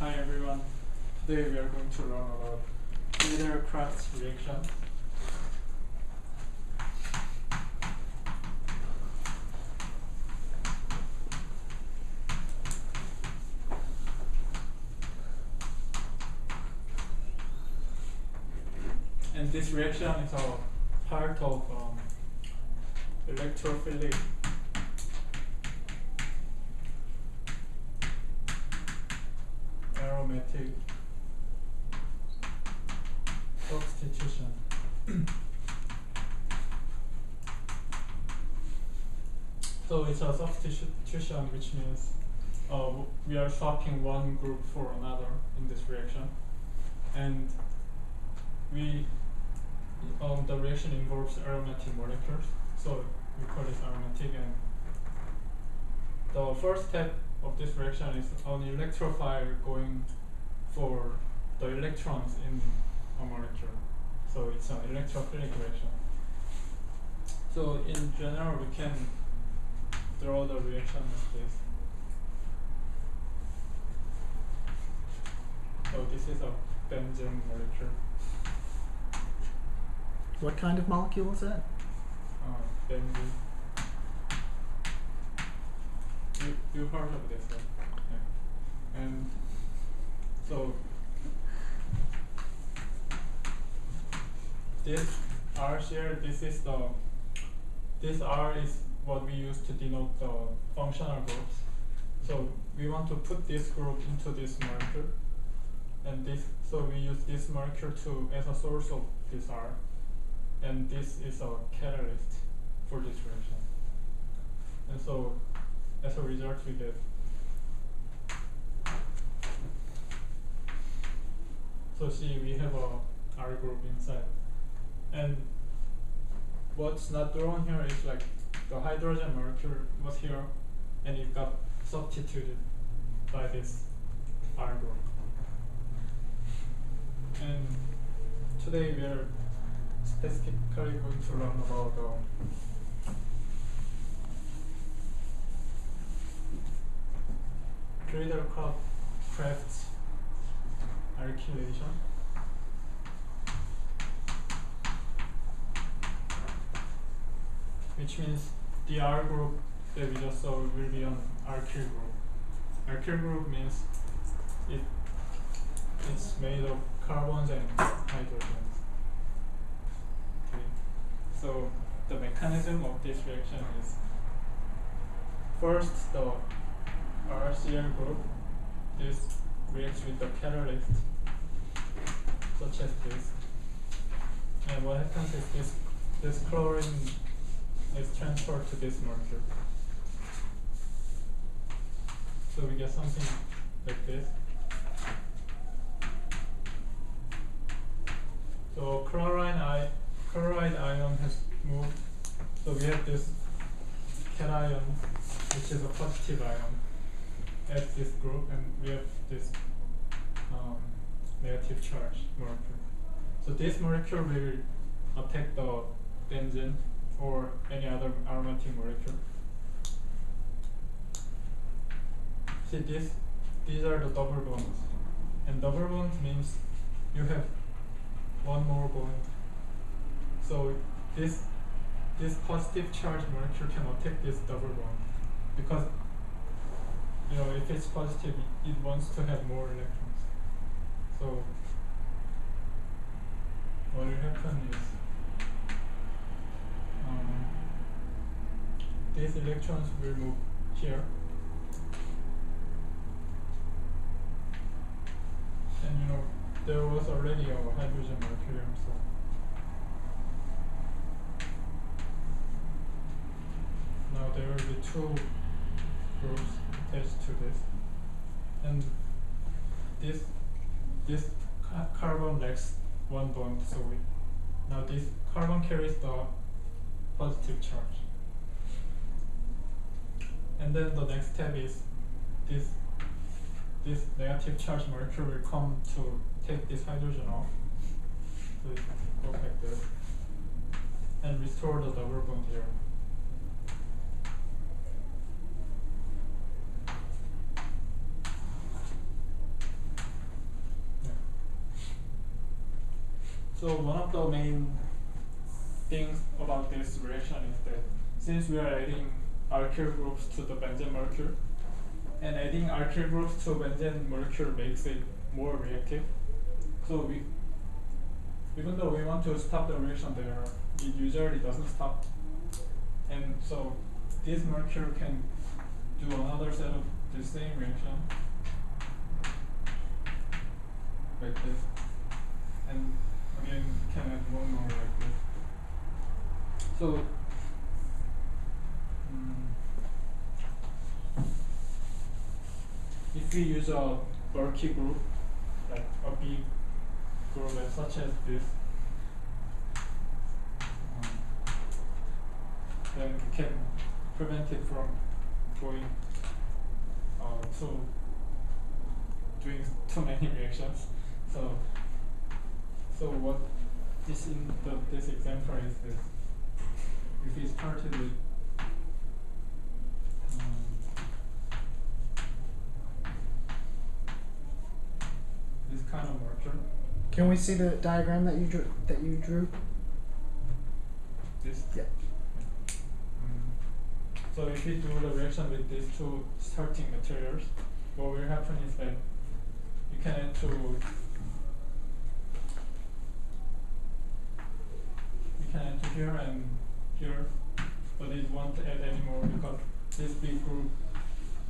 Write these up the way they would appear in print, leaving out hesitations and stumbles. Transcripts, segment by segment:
Hi everyone. Today we are going to learn about Lieder-Crafts reaction. And this reaction is a part of electrophilic aromatic substitution. So it's a substitution, which means we are swapping one group for another in this reaction, and the reaction involves aromatic molecules, so we call it aromatic. And the first step of this reaction is an electrophile going for the electrons in a molecule. So it's an electrophilic reaction. So in general, we can draw the reaction like this. So this is a benzene molecule. What kind of molecule is that? Benzene. You heard of this, right? Yeah. And so this R here, this R is what we use to denote the functional groups. So we want to put this group into this molecule, and so we use this molecule as a source of this R, and this is a catalyst for this reaction. And so as a result, we get we have a R group inside, and what's not drawn here is like the hydrogen molecule was here, and it got substituted by this R group. And today we are specifically going to learn about Lieder-Crafts alkylation. Which means the R group that we just saw will be an alkyl group. Alkyl group means it's made of carbons and hydrogens. Okay. So the mechanism of this reaction is, first the RCl group, this reacts with the catalyst, such as this. And what happens is this chlorine is transferred to this molecule. So we get something like this. So chloride ion has moved. So we have this cation, which is a positive ion, at this group, and we have this negative charge molecule. So this molecule will attack the benzene or any other aromatic molecule. See, these are the double bonds, and double bonds means you have one more bond. So this positive charge molecule can attack this double bond, because if it's positive, it wants to have more electrons. So what will happen is these electrons will move here, and there was already a hydrogen molecule, so now there will be two groups attached to this, and this carbon lacks one bond, so now this carbon carries the positive charge. And then the next step is this negative charge molecule will come to take this hydrogen off. So it goes like this, and restore the double bond here. So one of the main things about this reaction is that since we are adding alkyl groups to the benzene molecule, and adding alkyl groups to benzene molecule makes it more reactive. So even though we want to stop the reaction there, it usually doesn't stop. And so this molecule can do another set of the same reaction like this, and again can add one more like this. So if we use a bulky group, like a big group such as this, then we can prevent it from going to doing too many reactions. So what this in this example is this: if we started with this kind of molecule. Can we see the diagram that you drew? This? Yeah. So if we do the reaction with these two starting materials, what will happen is that you can add to here and here, but it won't add anymore because this big group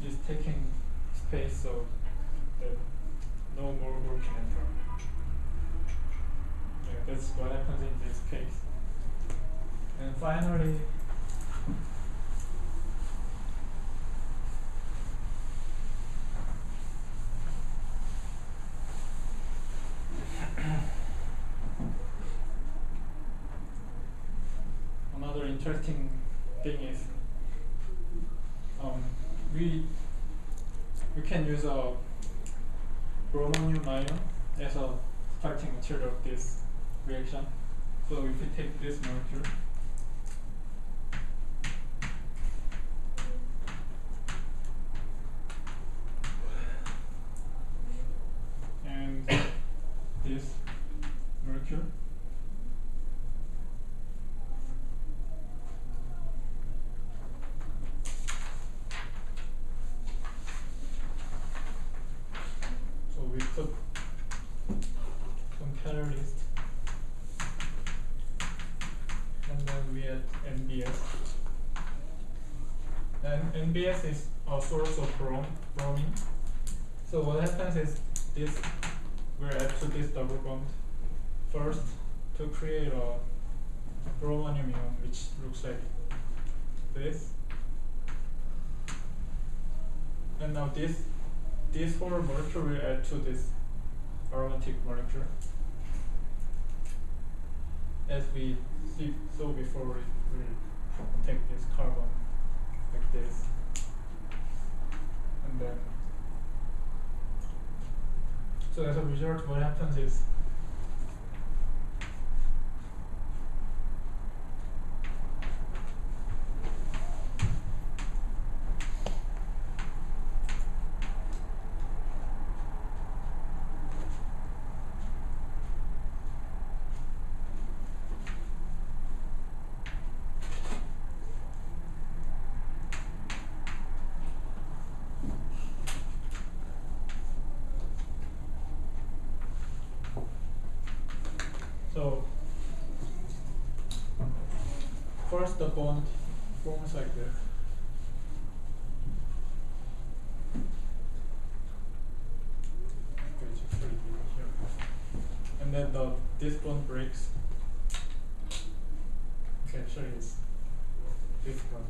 is taking space, so that no more group can enter. Yeah, that's what happens in this case. And finally, another interesting thing is we can use a bromonium ion as a starting material of this reaction. So if we take this molecule and this molecule, so we put some catalyst and then we add NBS. And NBS is a source of bromine. So what happens is this will add to this double bond first to create a bromonium ion, which looks like this. And now this whole molecule will add to this aromatic molecule, as we saw before. We take this carbon like this, and then so as a result, what happens is first the bond forms like this. And then this bond breaks. Okay, actually it's this bond.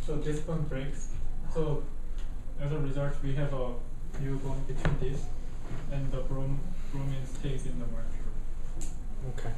So this bond breaks. So as a result, we have a new bond between this, and the bromine stays in the molecule. Okay.